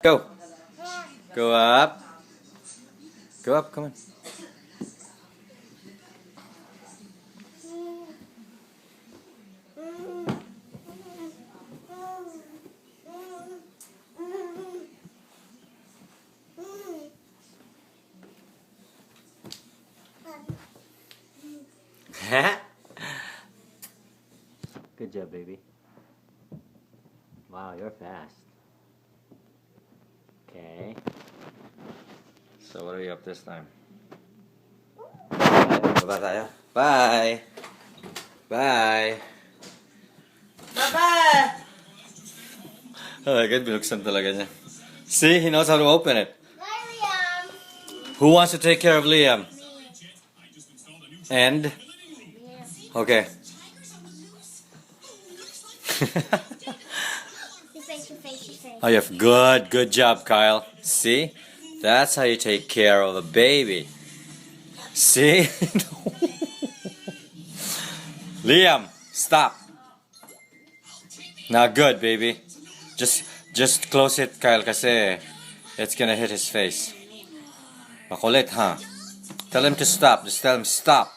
Go. Go up. Go up, come on. Good job, baby. Wow, you're fast. Okay. So what are you up this time? Bye tayo. Bye. Bye. Bye-bye! Oh, good. Binuksan talaga niya. See, he knows how to open it. Bye, Liam! Who wants to take care of Liam? And? Okay. Oh, you have good job, Kyle. See? That's how you take care of a baby. See? Liam, stop. Now good, baby. Just close it, Kyle, kasi it's gonna hit his face. Makulit, huh? Tell him to stop. Just tell him stop.